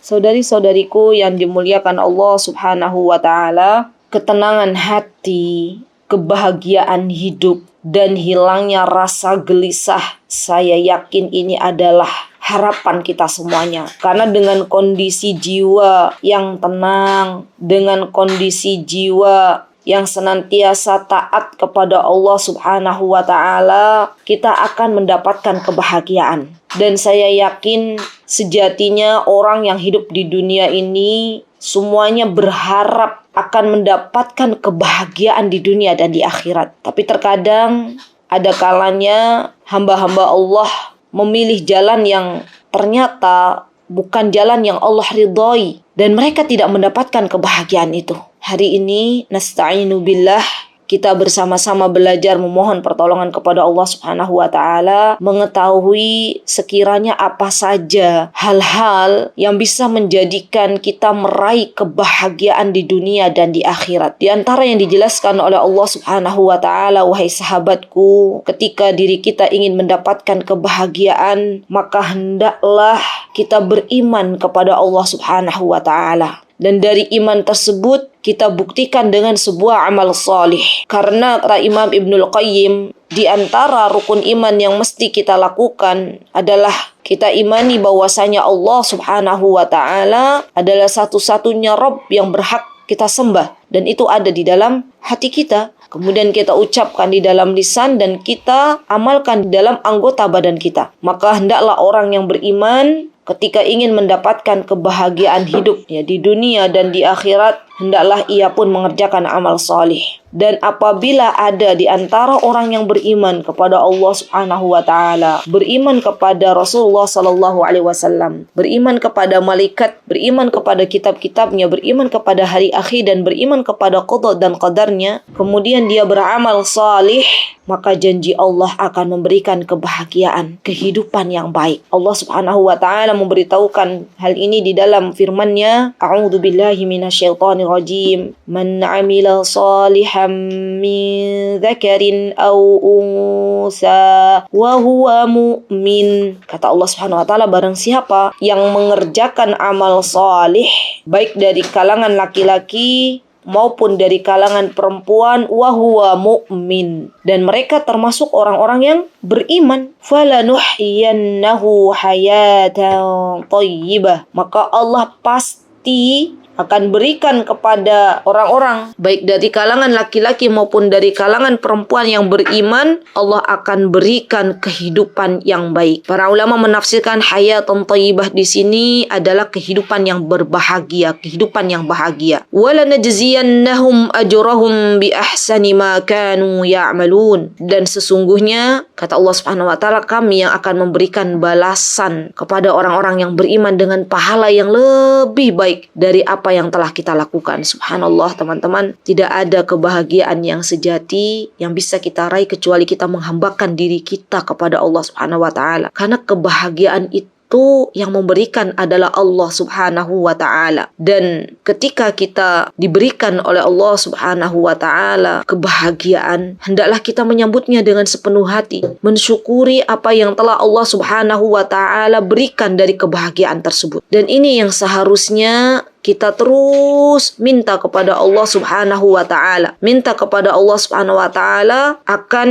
Saudari-saudariku yang dimuliakan Allah Subhanahu wa Ta'ala, ketenangan hati, kebahagiaan hidup, dan hilangnya rasa gelisah, saya yakin ini adalah harapan kita semuanya. Karena dengan kondisi jiwa yang tenang, dengan kondisi jiwa yang senantiasa taat kepada Allah Subhanahu wa Ta'ala, kita akan mendapatkan kebahagiaan. Dan saya yakin sejatinya orang yang hidup di dunia ini semuanya berharap akan mendapatkan kebahagiaan di dunia dan di akhirat. Tapi terkadang ada kalanya hamba-hamba Allah memilih jalan yang ternyata bukan jalan yang Allah ridhoi, dan mereka tidak mendapatkan kebahagiaan itu. Hari ini nasta'inu billah, kita bersama-sama belajar memohon pertolongan kepada Allah Subhanahu wa Ta'ala, mengetahui sekiranya apa saja hal-hal yang bisa menjadikan kita meraih kebahagiaan di dunia dan di akhirat. Di antara yang dijelaskan oleh Allah Subhanahu wa Ta'ala, wahai sahabatku, ketika diri kita ingin mendapatkan kebahagiaan, maka hendaklah kita beriman kepada Allah Subhanahu wa Ta'ala. Dan dari iman tersebut kita buktikan dengan sebuah amal salih. Karena kata Imam Ibnul Qayyim, di antara rukun iman yang mesti kita lakukan adalah kita imani bahwasanya Allah Subhanahu wa Ta'ala adalah satu-satunya Rabb yang berhak kita sembah, dan itu ada di dalam hati kita. Kemudian kita ucapkan di dalam lisan dan kita amalkan di dalam anggota badan kita. Maka hendaklah orang yang beriman ketika ingin mendapatkan kebahagiaan hidup ya di dunia dan di akhirat, hendaklah ia pun mengerjakan amal salih. Dan apabila ada di antara orang yang beriman kepada Allah Subhanahu wa Ta'ala, beriman kepada Rasulullah sallallahu alaihi wasallam, beriman kepada malaikat, beriman kepada kitab-kitabnya, beriman kepada hari akhir, dan beriman kepada qada dan qadarnya, kemudian dia beramal salih, maka janji Allah akan memberikan kebahagiaan, kehidupan yang baik. Allah Subhanahu wa Ta'ala memberitahukan hal ini di dalam firman-Nya, A'udzubillahi minasyaitonir rajim, man 'amila shalihan min dzakarin aw unsa wa huwa mu'min. Kata Allah Subhanahu wa Ta'ala, barang siapa yang mengerjakan amal salih baik dari kalangan laki-laki maupun dari kalangan perempuan, wa huwa mu'min, dan mereka termasuk orang-orang yang beriman, falanuhyiyannahu hayatan thayyibah, maka Allah pasti akan berikan kepada orang-orang baik dari kalangan laki-laki maupun dari kalangan perempuan yang beriman, Allah akan berikan kehidupan yang baik. Para ulama menafsirkan hayatan thayyibah di sini adalah kehidupan yang berbahagia, kehidupan yang bahagia. Wala najziyannahum ajrahum bi ahsani ma kanu ya'malun, dan sesungguhnya kata Allah Subhanahu wa Ta'ala, kami yang akan memberikan balasan kepada orang-orang yang beriman dengan pahala yang lebih baik dari apa yang telah kita lakukan. Subhanallah teman-teman, tidak ada kebahagiaan yang sejati yang bisa kita raih kecuali kita menghambakan diri kita kepada Allah Subhanahu wa Ta'ala. Karena kebahagiaan itu yang memberikan adalah Allah Subhanahu wa Ta'ala. Dan ketika kita diberikan oleh Allah Subhanahu wa Ta'ala kebahagiaan, hendaklah kita menyambutnya dengan sepenuh hati, mensyukuri apa yang telah Allah Subhanahu wa Ta'ala berikan dari kebahagiaan tersebut. Dan ini yang seharusnya kita terus minta kepada Allah Subhanahu wa Ta'ala. Minta kepada Allah Subhanahu wa Ta'ala akan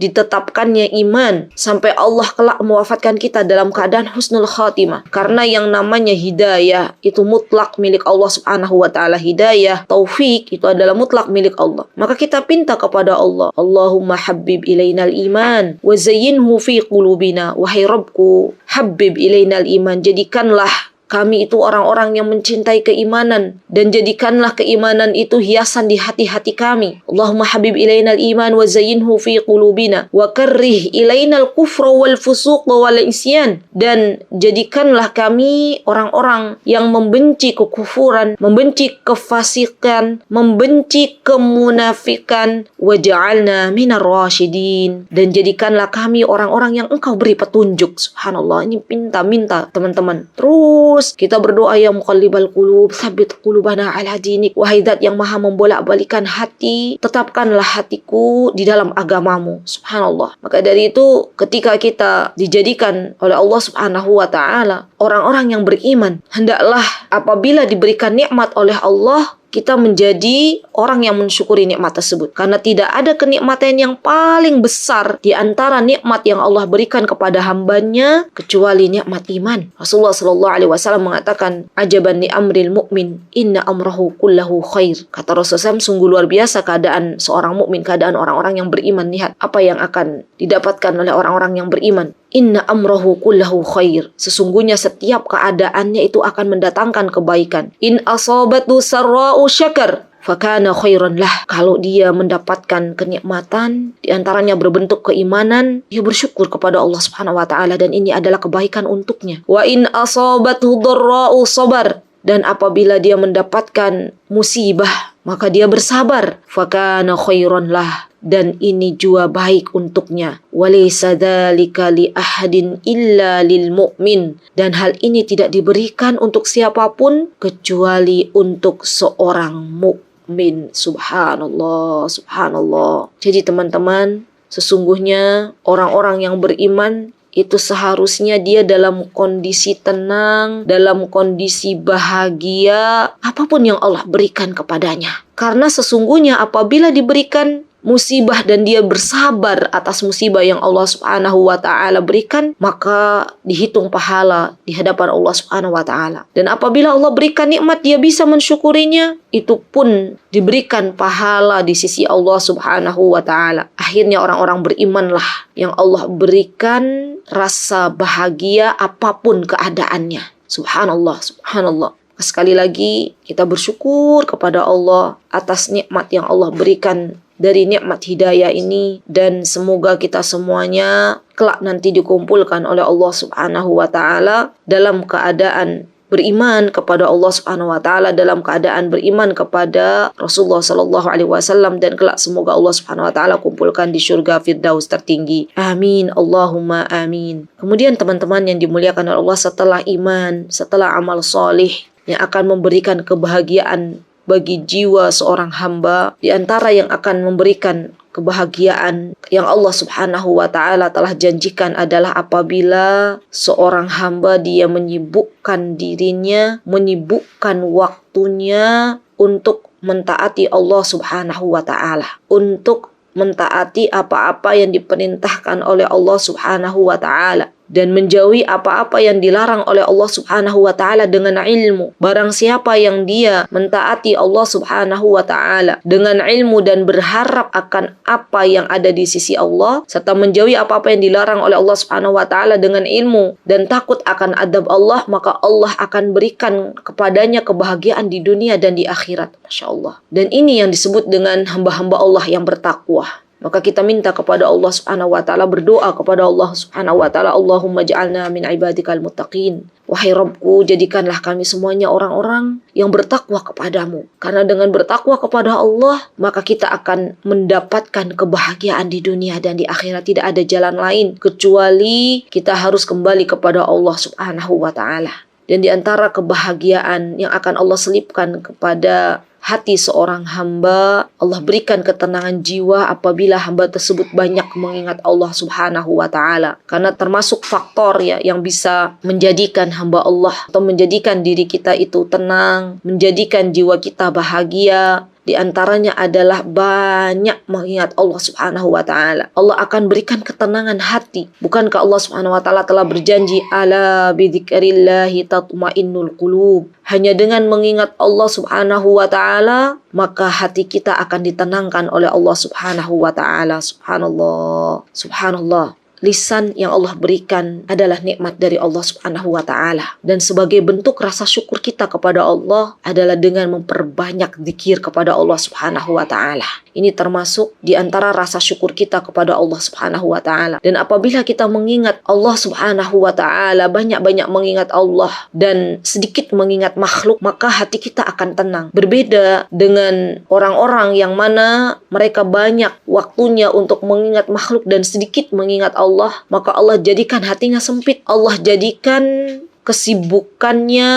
ditetapkannya iman sampai Allah kelak mewafatkan kita dalam keadaan husnul khatimah. Karena yang namanya hidayah itu mutlak milik Allah Subhanahu wa Ta'ala. Hidayah, taufik itu adalah mutlak milik Allah. Maka kita pinta kepada Allah, Allahumma habbib ilainal iman wa zayyinhu fi qulubina. Wahai Rabbku, habbib ilainal iman, jadikanlah kami itu orang-orang yang mencintai keimanan, dan jadikanlah keimanan itu hiasan di hati-hati kami. Allahumma habib ilainal iman wa zayyinhu fi qulubina wa karrih ilainal kufra wal fusuq wal isyan, dan jadikanlah kami orang-orang yang membenci kekufuran, membenci kefasikan, membenci kemunafikan, waj'alna minar rasyidin, dan jadikanlah kami orang-orang yang Engkau beri petunjuk. Subhanallah, ini minta teman-teman, terus terus kita berdoa, ya muqallibal qulub, tsabbit qulubana ala dinik. Wahai zat yang maha membolak-balikan hati, tetapkanlah hatiku di dalam agamamu. Subhanallah. Maka dari itu, ketika kita dijadikan oleh Allah Subhanahu wa ta'ala orang-orang yang beriman, hendaklah apabila diberikan nikmat oleh Allah, kita menjadi orang yang mensyukuri nikmat tersebut. Karena tidak ada kenikmatan yang paling besar di antara nikmat yang Allah berikan kepada hambanya kecuali nikmat iman. Rasulullah SAW mengatakan, ajaban li amril mu'min, inna amrahu kullahu khair. Kata Rasulullah SAW, sungguh luar biasa keadaan seorang mukmin, keadaan orang-orang yang beriman. Lihat apa yang akan didapatkan oleh orang-orang yang beriman. Inna amrahu kullahu khair. Sesungguhnya setiap keadaannya itu akan mendatangkan kebaikan. In asabatu sarra'u syakar fakana khairan lah. Kalau dia mendapatkan kenikmatan, diantaranya berbentuk keimanan, dia bersyukur kepada Allah Subhanahu wa ta'ala, dan ini adalah kebaikan untuknya. Wa in asabatu dharra'u sabar. Dan apabila dia mendapatkan musibah, maka dia bersabar. Fakana khairan lah. Dan ini juga baik untuknya. Walaysa dzalika li ahadin illa lil mu'min. Dan hal ini tidak diberikan untuk siapapun kecuali untuk seorang mukmin. Subhanallah, subhanallah. Jadi teman-teman, sesungguhnya orang-orang yang beriman itu seharusnya dia dalam kondisi tenang, dalam kondisi bahagia, apapun yang Allah berikan kepadanya. Karena sesungguhnya apabila diberikan musibah dan dia bersabar atas musibah yang Allah Subhanahu wa ta'ala berikan, maka dihitung pahala di hadapan Allah Subhanahu wa ta'ala. Dan apabila Allah berikan nikmat, dia bisa mensyukurinya, itu pun diberikan pahala di sisi Allah Subhanahu wa ta'ala. Akhirnya orang-orang berimanlah yang Allah berikan rasa bahagia apapun keadaannya. Subhanallah, subhanallah. Sekali lagi kita bersyukur kepada Allah atas nikmat yang Allah berikan dari nikmat hidayah ini, dan semoga kita semuanya kelak nanti dikumpulkan oleh Allah Subhanahu wa ta'ala dalam keadaan beriman kepada Allah Subhanahu wa ta'ala, dalam keadaan beriman kepada Rasulullah sallallahu alaihi wasallam, dan kelak semoga Allah Subhanahu wa ta'ala kumpulkan di syurga Firdaus tertinggi. Amin, Allahumma amin. Kemudian teman-teman yang dimuliakan oleh Allah, setelah iman, setelah amal solih yang akan memberikan kebahagiaan bagi jiwa seorang hamba, di antara yang akan memberikan kebahagiaan yang Allah Subhanahu wa ta'ala telah janjikan adalah apabila seorang hamba dia menyibukkan dirinya, menyibukkan waktunya untuk mentaati Allah Subhanahu wa ta'ala, untuk mentaati apa-apa yang diperintahkan oleh Allah Subhanahu wa ta'ala, dan menjauhi apa-apa yang dilarang oleh Allah Subhanahu wa ta'ala dengan ilmu. Barang siapa yang dia mentaati Allah Subhanahu wa ta'ala dengan ilmu dan berharap akan apa yang ada di sisi Allah, serta menjauhi apa-apa yang dilarang oleh Allah Subhanahu wa ta'ala dengan ilmu dan takut akan adab Allah, maka Allah akan berikan kepadanya kebahagiaan di dunia dan di akhirat. Masya Allah. Dan ini yang disebut dengan hamba-hamba Allah yang bertakwa. Maka kita minta kepada Allah Subhanahu wa ta'ala, berdoa kepada Allah Subhanahu wa ta'ala, Allahumma ja'alna min ibadikal muttaqin. Wahai Rabbku, jadikanlah kami semuanya orang-orang yang bertakwa kepadamu. Karena dengan bertakwa kepada Allah, maka kita akan mendapatkan kebahagiaan di dunia dan di akhirat. Tidak ada jalan lain kecuali kita harus kembali kepada Allah Subhanahu wa ta'ala. Dan di antara kebahagiaan yang akan Allah selipkan kepada hati seorang hamba, Allah berikan ketenangan jiwa apabila hamba tersebut banyak mengingat Allah Subhanahu wa ta'ala. Karena termasuk faktor yang bisa menjadikan hamba Allah atau menjadikan diri kita itu tenang, menjadikan jiwa kita bahagia, di antaranya adalah banyak mengingat Allah Subhanahu wa ta'ala. Allah akan berikan ketenangan hati. Bukankah Allah Subhanahu wa ta'ala telah berjanji, ala bidzikrillahi tatmainnul qulub. Hanya dengan mengingat Allah Subhanahu wa ta'ala, maka hati kita akan ditenangkan oleh Allah Subhanahu wa ta'ala. Subhanallah, subhanallah. Lisan yang Allah berikan adalah nikmat dari Allah Subhanahu wa ta'ala. Dan sebagai bentuk rasa syukur kita kepada Allah adalah dengan memperbanyak zikir kepada Allah Subhanahu wa ta'ala. Ini termasuk di antara rasa syukur kita kepada Allah Subhanahu wa ta'ala. Dan apabila kita mengingat Allah Subhanahu wa ta'ala, banyak-banyak mengingat Allah dan sedikit mengingat makhluk, maka hati kita akan tenang. Berbeda dengan orang-orang yang mana mereka banyak waktunya untuk mengingat makhluk dan sedikit mengingat Allah, maka Allah jadikan hatinya sempit. Allah jadikan kesibukannya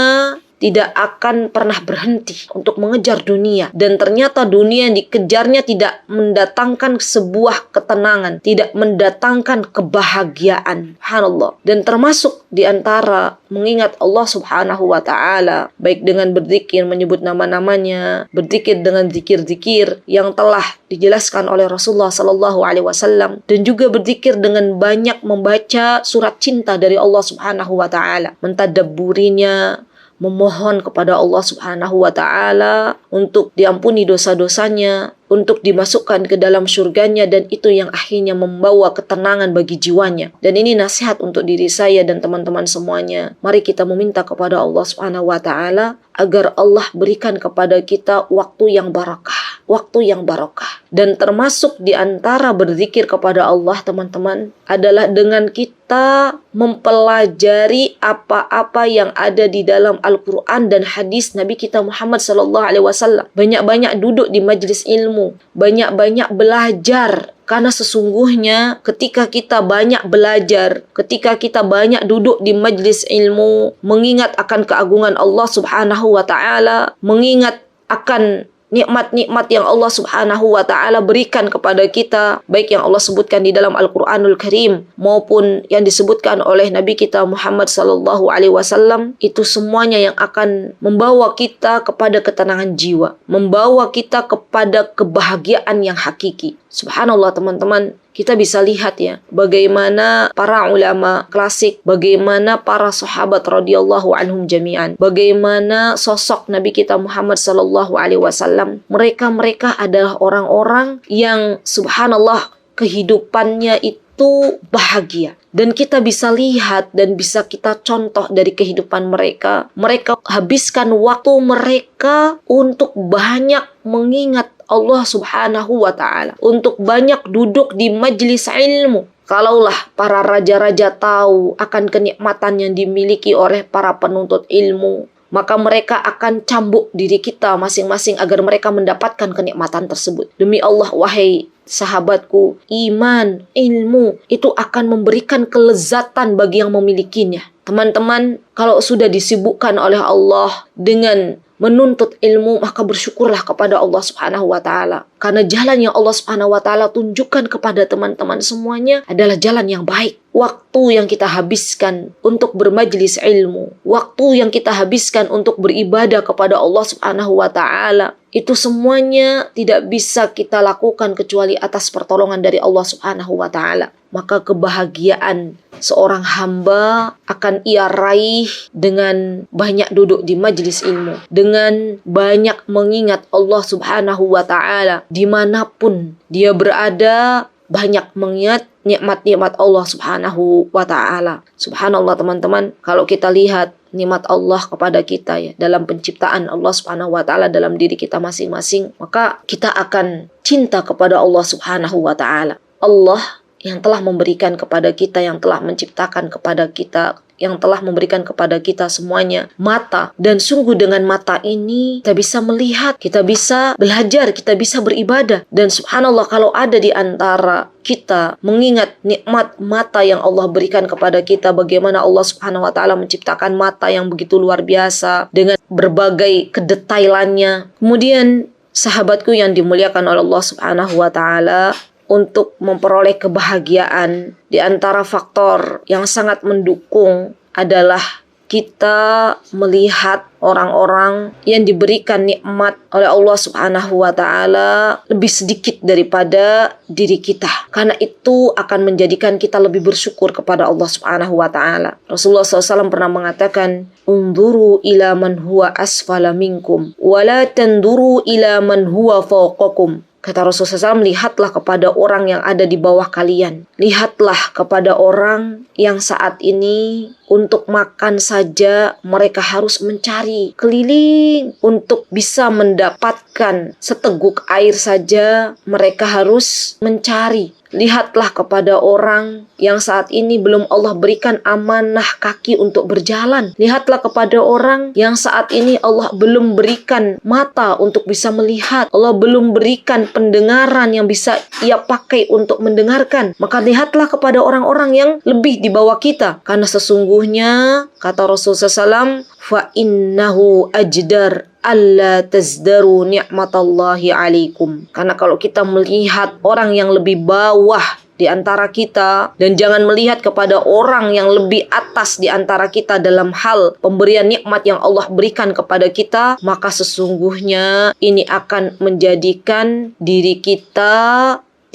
tidak akan pernah berhenti untuk mengejar dunia. Dan ternyata dunia yang dikejarnya tidak mendatangkan sebuah ketenangan, tidak mendatangkan kebahagiaan. Subhanallah. Dan termasuk di antara mengingat Allah Subhanahu wa Ta'ala, baik dengan berzikir, menyebut nama-namanya, berzikir dengan zikir-zikir yang telah dijelaskan oleh Rasulullah Sallallahu Alaihi Wasallam, dan juga berzikir dengan banyak membaca surat cinta dari Allah Subhanahu wa Ta'ala, mentadabburinya, memohon kepada Allah Subhanahu wa Ta'ala untuk diampuni dosa-dosanya, untuk dimasukkan ke dalam surganya, dan itu yang akhirnya membawa ketenangan bagi jiwanya. Dan ini nasihat untuk diri saya dan teman-teman semuanya. Mari kita meminta kepada Allah Subhanahu wa Ta'ala agar Allah berikan kepada kita waktu yang barakah, waktu yang barakah. Dan termasuk di antara berzikir kepada Allah, teman-teman, adalah dengan kita mempelajari apa-apa yang ada di dalam Al-Quran dan hadis Nabi kita Muhammad SAW. Banyak-banyak duduk di majlis ilmu, banyak-banyak belajar. Karena sesungguhnya ketika kita banyak belajar, ketika kita banyak duduk di majlis ilmu, mengingat akan keagungan Allah Subhanahu wa Ta'ala, mengingat akan nikmat-nikmat yang Allah Subhanahu wa Ta'ala berikan kepada kita, baik yang Allah sebutkan di dalam Al-Quranul Karim maupun yang disebutkan oleh Nabi kita Muhammad Sallallahu Alaihi Wasallam, itu semuanya yang akan membawa kita kepada ketenangan jiwa, membawa kita kepada kebahagiaan yang hakiki. Subhanallah, teman-teman, kita bisa lihat ya bagaimana para ulama klasik, bagaimana para sahabat radhiyallahu anhum jami'an, bagaimana sosok Nabi kita Muhammad sallallahu alaihi wasallam. Mereka adalah orang-orang yang subhanallah kehidupannya itu bahagia. Dan kita bisa lihat dan bisa kita contoh dari kehidupan mereka. Mereka habiskan waktu mereka untuk banyak mengingat Allah Subhanahu wa Ta'ala, untuk banyak duduk di majlis ilmu. Kalaulah para raja-raja tahu akan kenikmatan yang dimiliki oleh para penuntut ilmu, maka mereka akan cambuk diri kita masing-masing agar mereka mendapatkan kenikmatan tersebut. Demi Allah, wahai sahabatku, iman, ilmu itu akan memberikan kelezatan bagi yang memilikinya. Teman-teman, kalau sudah disibukkan oleh Allah dengan menuntut ilmu, maka bersyukurlah kepada Allah Subhanahu wa Ta'ala. Karena jalan yang Allah Subhanahu wa Ta'ala tunjukkan kepada teman-teman semuanya adalah jalan yang baik. Waktu yang kita habiskan untuk bermajlis ilmu, waktu yang kita habiskan untuk beribadah kepada Allah Subhanahu wa Ta'ala, itu semuanya tidak bisa kita lakukan kecuali atas pertolongan dari Allah Subhanahu wa Ta'ala. Maka kebahagiaan seorang hamba akan ia raih dengan banyak duduk di majlis ilmu, dengan banyak mengingat Allah Subhanahu wa Ta'ala dimanapun dia berada, banyak mengingat nikmat-nikmat Allah Subhanahu wa Ta'ala. Subhanallah, teman-teman, kalau kita lihat nikmat Allah kepada kita ya, dalam penciptaan Allah Subhanahu wa Ta'ala dalam diri kita masing-masing, maka kita akan cinta kepada Allah Subhanahu wa Ta'ala. Allah yang telah memberikan kepada kita, yang telah menciptakan kepada kita, yang telah memberikan kepada kita semuanya mata. Dan sungguh dengan mata ini kita bisa melihat, kita bisa belajar, kita bisa beribadah. Dan subhanallah, kalau ada di antara kita mengingat nikmat mata yang Allah berikan kepada kita, bagaimana Allah Subhanahu wa Ta'ala menciptakan mata yang begitu luar biasa dengan berbagai kedetailannya. Kemudian sahabatku yang dimuliakan oleh Allah Subhanahu wa Ta'ala, untuk memperoleh kebahagiaan, di antara faktor yang sangat mendukung adalah kita melihat orang-orang yang diberikan nikmat oleh Allah Subhanahu wa Ta'ala lebih sedikit daripada diri kita. Karena itu akan menjadikan kita lebih bersyukur kepada Allah Subhanahu wa Ta'ala. Rasulullah SAW pernah mengatakan, "Unduru ila man huwa asfala minkum, wa la tanduru ila man huwa fawqakum." Kata Rasulullah SAW, lihatlah kepada orang yang ada di bawah kalian. Lihatlah kepada orang yang saat ini untuk makan saja mereka harus mencari keliling untuk bisa mendapatkan diberikan seteguk air saja mereka harus mencari. Lihatlah kepada orang yang saat ini belum Allah berikan amanah kaki untuk berjalan. Lihatlah kepada orang yang saat ini Allah belum berikan mata untuk bisa melihat. Allah belum berikan pendengaran yang bisa ia pakai untuk mendengarkan. Maka lihatlah kepada orang-orang yang lebih di bawah kita. Karena sesungguhnya, kata Rasulullah SAW, فَإِنَّهُ أَجْدَرْ alla tazdaru ni'matallahi alaikum. Karena kalau kita melihat orang yang lebih bawah di antara kita dan jangan melihat kepada orang yang lebih atas di antara kita dalam hal pemberian nikmat yang Allah berikan kepada kita, maka sesungguhnya ini akan menjadikan diri kita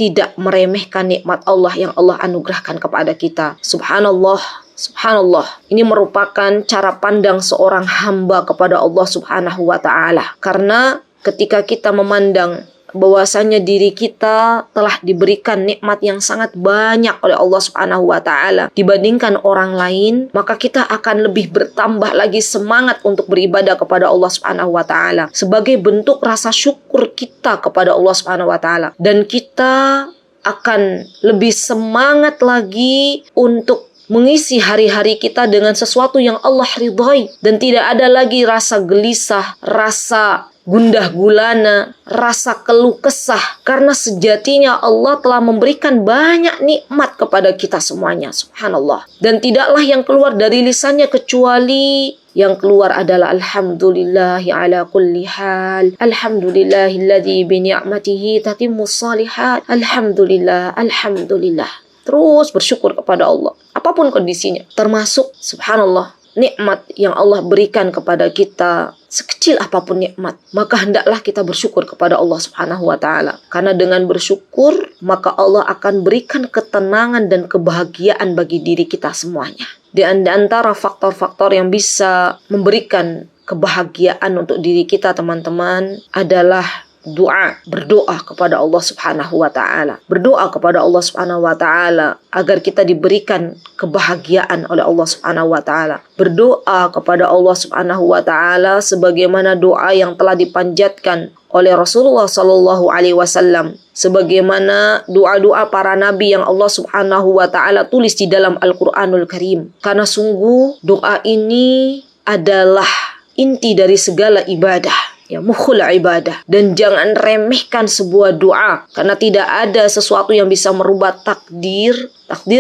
tidak meremehkan nikmat Allah yang Allah anugerahkan kepada kita. Subhanallah. Subhanallah, ini merupakan cara pandang seorang hamba kepada Allah Subhanahu wa ta'ala. Karena ketika kita memandang bahwasanya diri kita telah diberikan nikmat yang sangat banyak oleh Allah Subhanahu wa ta'ala dibandingkan orang lain, maka kita akan lebih bertambah lagi semangat untuk beribadah kepada Allah Subhanahu wa ta'ala sebagai bentuk rasa syukur kita kepada Allah Subhanahu wa ta'ala. Dan kita akan lebih semangat lagi untuk mengisi hari-hari kita dengan sesuatu yang Allah ridhai, dan tidak ada lagi rasa gelisah, rasa gundah gulana, rasa keluh kesah, karena sejatinya Allah telah memberikan banyak nikmat kepada kita semuanya. Subhanallah. Dan tidaklah yang keluar dari lisannya kecuali yang keluar adalah alhamdulillahi ala kulli hal, alhamdulillahilladzi bi ni'matihi tatimmus shalihat, alhamdulillah, alhamdulillah. Terus bersyukur kepada Allah apapun kondisinya, termasuk subhanallah nikmat yang Allah berikan kepada kita, sekecil apapun nikmat, maka hendaklah kita bersyukur kepada Allah Subhanahu wa ta'ala. Karena dengan bersyukur, maka Allah akan berikan ketenangan dan kebahagiaan bagi diri kita semuanya. Di antara faktor-faktor yang bisa memberikan kebahagiaan untuk diri kita, teman-teman, adalah doa, berdoa kepada Allah Subhanahu wa ta'ala. Berdoa kepada Allah Subhanahu wa ta'ala agar kita diberikan kebahagiaan oleh Allah Subhanahu wa ta'ala. Berdoa kepada Allah Subhanahu wa ta'ala sebagaimana doa yang telah dipanjatkan oleh Rasulullah sallallahu alaihi wasallam, sebagaimana doa-doa para nabi yang Allah Subhanahu wa ta'ala tulis di dalam Al-Qur'anul Karim. Karena sungguh doa ini adalah inti dari segala ibadah, ya, mukhul ibadah. Dan jangan remehkan sebuah doa, karena tidak ada sesuatu yang bisa merubah takdir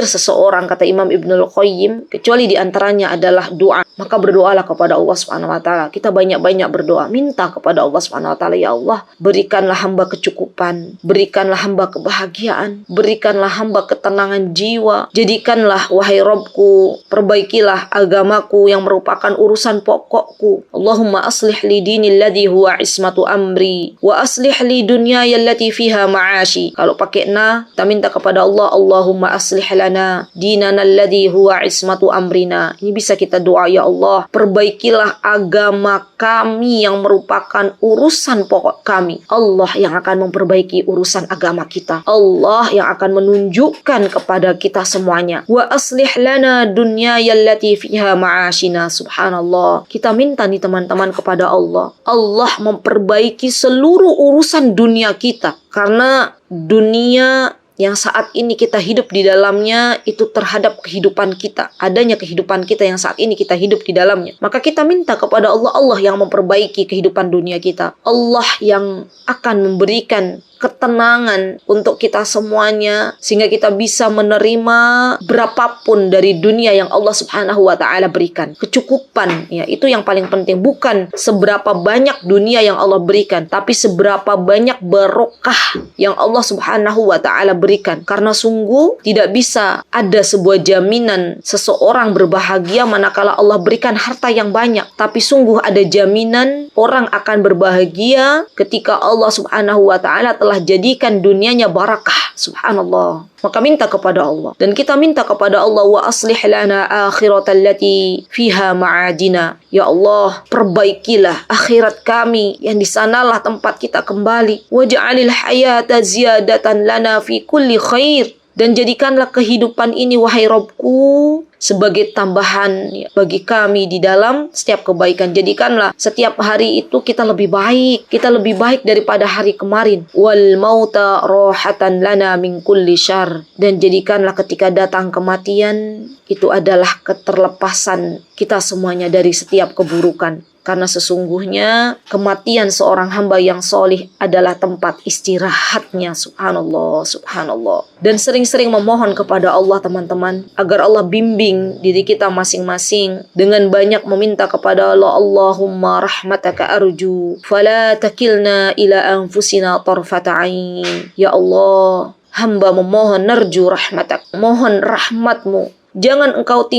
seseorang, kata Imam Ibnul Qayyim, kecuali diantaranya adalah doa. Maka berdoalah kepada Allah Subhanahu wa ta'ala. Kita banyak-banyak berdoa, minta kepada Allah Subhanahu wa ta'ala, ya Allah, berikanlah hamba kecukupan, berikanlah hamba kebahagiaan, berikanlah hamba ketenangan jiwa, jadikanlah wahai Rabbku, perbaikilah agamaku yang merupakan urusan pokokku. Allahumma aslih li dinil ladzi huwa ismatu amri wa aslih li dunyaya allati fiha ma'ashi. Kalau pakai kita minta kepada Allah, Allahumma aslih lana dinana alladzi huwa ismatu amrina. Ini bisa kita doa, ya Allah, perbaikilah agama kami yang merupakan urusan pokok kami. Allah yang akan memperbaiki urusan agama kita. Allah yang akan menunjukkan kepada kita semuanya. Wa aslih lana dunyaya allati fiha ma'ashina. Subhanallah. Kita minta nih teman-teman kepada Allah. Allah memperbaiki seluruh urusan dunia kita. Karena dunia yang saat ini kita hidup di dalamnya itu terhadap kehidupan kita. Adanya kehidupan kita yang saat ini kita hidup di dalamnya. Maka kita minta kepada Allah, Allah yang memperbaiki kehidupan dunia kita. Allah yang akan memberikan ketenangan untuk kita semuanya, sehingga kita bisa menerima berapapun dari dunia yang Allah Subhanahu wa ta'ala berikan. Kecukupan, ya, itu yang paling penting. Bukan seberapa banyak dunia yang Allah berikan, tapi seberapa banyak barokah yang Allah Subhanahu wa ta'ala berikan. Karena sungguh tidak bisa ada sebuah jaminan seseorang berbahagia manakala Allah berikan harta yang banyak. Tapi sungguh ada jaminan orang akan berbahagia ketika Allah Subhanahu wa ta'ala telah jadikan dunianya barakah. Subhanallah. Maka minta kepada Allah. Dan kita minta kepada Allah, wa aslih lana akhiratallati fiha ma'adina. Ya Allah, perbaikilah akhirat kami yang di sanalah tempat kita kembali. Waj'alil hayata ziyadatan lana fi kulli khair. Dan jadikanlah kehidupan ini, wahai Robku, sebagai tambahan bagi kami di dalam setiap kebaikan. Jadikanlah setiap hari itu kita lebih baik. Kita lebih baik daripada hari kemarin. Wal mauta rohatan lana min kulli syarr. Dan jadikanlah ketika datang kematian, itu adalah keterlepasan kita semuanya dari setiap keburukan. Karena sesungguhnya kematian seorang hamba yang solih adalah tempat istirahatnya. Subhanallah, subhanallah. Dan sering-sering memohon kepada Allah, teman-teman, agar Allah bimbing diri kita masing-masing dengan banyak meminta kepada Allah. Allahumma rahmataka arju fala takilna ila anfusina tarfata ain. Ya Allah, hamba memohon narju rahmatak, mohon rahmatmu. Jangan engkau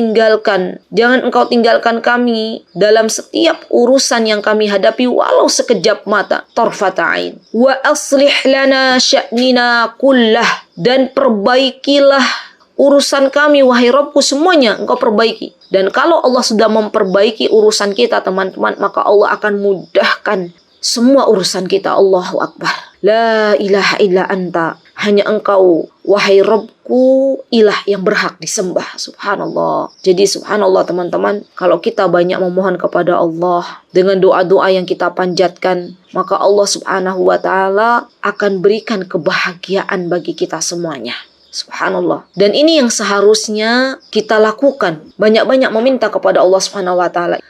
tinggalkan kami dalam setiap urusan yang kami hadapi walau sekejap mata. Tarfata ain. Wa aslih lana sya'nina kullah. Dan perbaikilah urusan kami, wahai Rabbku, semuanya engkau perbaiki. Dan kalau Allah sudah memperbaiki urusan kita, teman-teman, maka Allah akan mudahkan semua urusan kita. Allahu Akbar. La ilaha illa anta. Hanya engkau, wahai Rabbku, ilah yang berhak disembah. Subhanallah. Jadi subhanallah, teman-teman, kalau kita banyak memohon kepada Allah dengan doa-doa yang kita panjatkan, maka Allah subhanahu wa ta'ala akan berikan kebahagiaan bagi kita semuanya. Subhanallah. Dan ini yang seharusnya kita lakukan. Banyak-banyak meminta kepada Allah subhanahu wa ta'ala.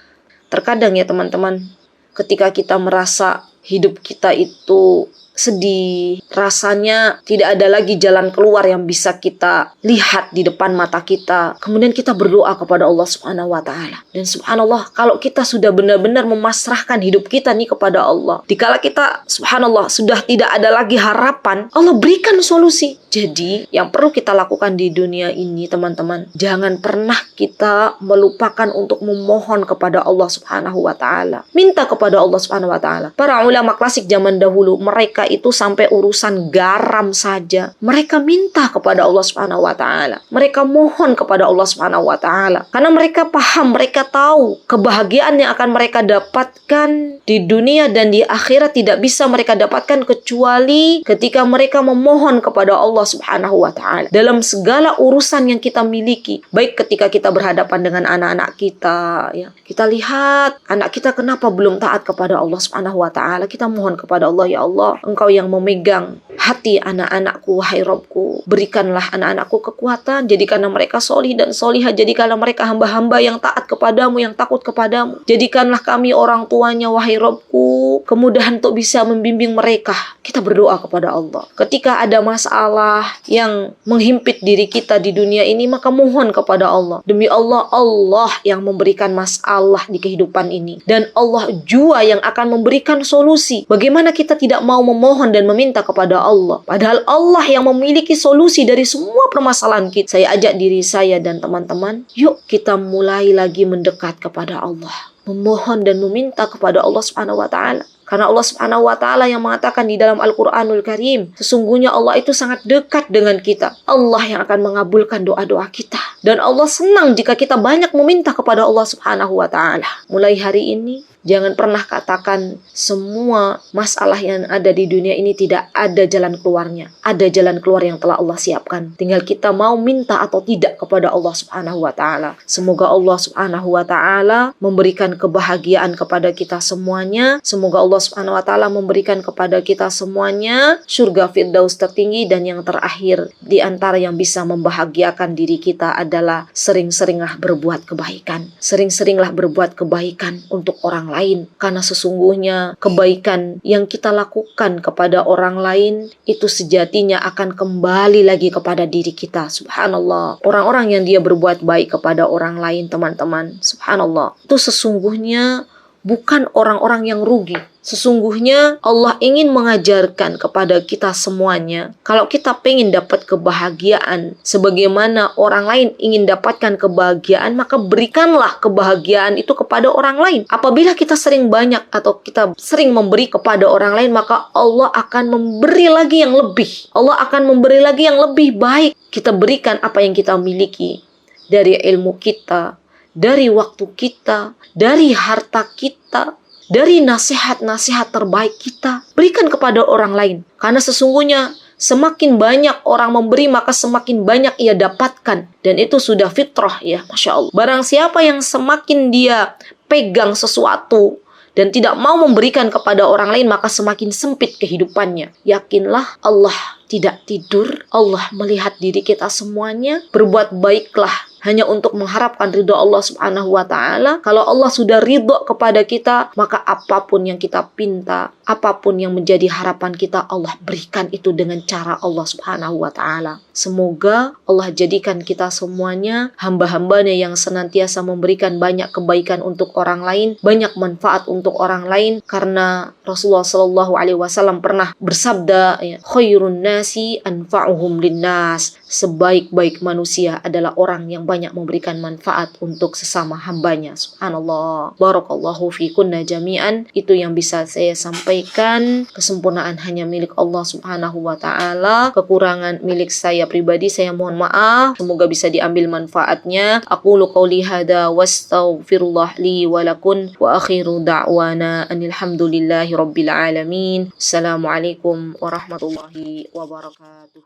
Terkadang ya teman-teman, ketika kita merasa hidup kita itu sedih, rasanya tidak ada lagi jalan keluar yang bisa kita lihat di depan mata kita. Kemudian kita berdoa kepada Allah subhanahu wa ta'ala. Dan subhanallah, kalau kita sudah benar-benar memasrahkan hidup kita nih kepada Allah, dikala kita subhanallah sudah tidak ada lagi harapan, Allah berikan solusi. Jadi yang perlu kita lakukan di dunia ini, teman-teman, jangan pernah kita melupakan untuk memohon kepada Allah subhanahu wa ta'ala. Minta kepada Allah subhanahu wa ta'ala. Para ulama klasik zaman dahulu, mereka itu sampai urusan garam saja mereka minta kepada Allah subhanahu wa ta'ala. Mereka mohon kepada Allah subhanahu wa ta'ala. Karena mereka paham, mereka tahu kebahagiaan yang akan mereka dapatkan di dunia dan di akhirat tidak bisa mereka dapatkan kecuali ketika mereka memohon kepada Allah subhanahu wa ta'ala. Dalam segala urusan yang kita miliki, baik ketika kita berhadapan dengan anak-anak kita, ya, kita lihat anak kita kenapa belum taat kepada Allah subhanahu wa ta'ala, kita mohon kepada Allah, ya Allah, Engkau yang memegang hati anak-anakku, wahai Rabbku, berikanlah anak-anakku kekuatan, jadikanlah mereka solih dan solihah, jadikanlah mereka hamba-hamba yang taat kepadamu, yang takut kepadamu. Jadikanlah kami orang tuanya, wahai Rabbku, kemudahan untuk bisa membimbing mereka. Kita berdoa kepada Allah. Ketika ada masalah yang menghimpit diri kita di dunia ini, maka mohon kepada Allah. Demi Allah, Allah yang memberikan masalah di kehidupan ini. Dan Allah jua yang akan memberikan solusi. Bagaimana kita tidak mau memohon dan meminta kepada Allah? Padahal Allah yang memiliki solusi dari semua permasalahan kita. Saya ajak diri saya dan teman-teman, yuk kita mulai lagi mendekat kepada Allah. Memohon dan meminta kepada Allah subhanahu wa ta'ala. Karena Allah subhanahu wa ta'ala yang mengatakan di dalam Al-Quranul Karim, sesungguhnya Allah itu sangat dekat dengan kita. Allah yang akan mengabulkan doa-doa kita. Dan Allah senang jika kita banyak meminta kepada Allah subhanahu wa ta'ala. Mulai hari ini, jangan pernah katakan semua masalah yang ada di dunia ini tidak ada jalan keluarnya. Ada jalan keluar yang telah Allah siapkan. Tinggal kita mau minta atau tidak kepada Allah subhanahu wa ta'ala. Semoga Allah subhanahu wa ta'ala memberikan kebahagiaan kepada kita semuanya. Semoga Allah subhanahu wa ta'ala memberikan kepada kita semuanya surga firdaus tertinggi. Dan yang terakhir, di antara yang bisa membahagiakan diri kita adalah sering-seringlah berbuat kebaikan. Sering-seringlah berbuat kebaikan untuk orang lain, karena sesungguhnya kebaikan yang kita lakukan kepada orang lain itu sejatinya akan kembali lagi kepada diri kita. Subhanallah. Orang-orang yang dia berbuat baik kepada orang lain, teman-teman, subhanallah, itu sesungguhnya bukan orang-orang yang rugi. Sesungguhnya Allah ingin mengajarkan kepada kita semuanya, kalau kita pengen dapat kebahagiaan sebagaimana orang lain ingin dapatkan kebahagiaan, maka berikanlah kebahagiaan itu kepada orang lain. Apabila kita sering banyak atau kita sering memberi kepada orang lain, maka Allah akan memberi lagi yang lebih. Allah akan memberi lagi yang lebih baik. Kita berikan apa yang kita miliki, dari ilmu kita, dari waktu kita, dari harta kita, dari nasihat-nasihat terbaik kita, berikan kepada orang lain. Karena sesungguhnya Semakin banyak orang memberi, maka semakin banyak ia dapatkan. Dan itu sudah fitrah ya, Masya Allah. Barang siapa yang semakin dia pegang sesuatu dan tidak mau memberikan kepada orang lain, maka semakin sempit kehidupannya. Yakinlah Allah tidak tidur. Allah melihat diri kita semuanya. Berbuat baiklah hanya untuk mengharapkan ridho Allah Subhanahu wa Ta'ala. Kalau Allah sudah ridho kepada kita, maka apapun yang kita pinta, apapun yang menjadi harapan kita, Allah berikan itu dengan cara Allah Subhanahu wa Ta'ala. Semoga Allah jadikan kita semuanya hamba-hambanya yang senantiasa memberikan banyak kebaikan untuk orang lain, banyak manfaat untuk orang lain, karena Rasulullah Shallallahu Alaihi Wasallam pernah bersabda, khairun nasi anfa'uhum linnas. Sebaik-baik manusia adalah orang yang banyak memberikan manfaat untuk sesama hambanya. Subhanallah. Barakallahu fikunna jami'an. Itu yang bisa saya sampaikan. Kesempurnaan hanya milik Allah Subhanahu wa Ta'ala. Kekurangan milik saya pribadi, saya mohon maaf. Semoga bisa diambil manfaatnya. Aqulu qawli hada wastaghfirullah li wa lakum wa akhiru da'wana anilhamdulillahi rabbil alamin. Assalamualaikum warahmatullahi wabarakatuh.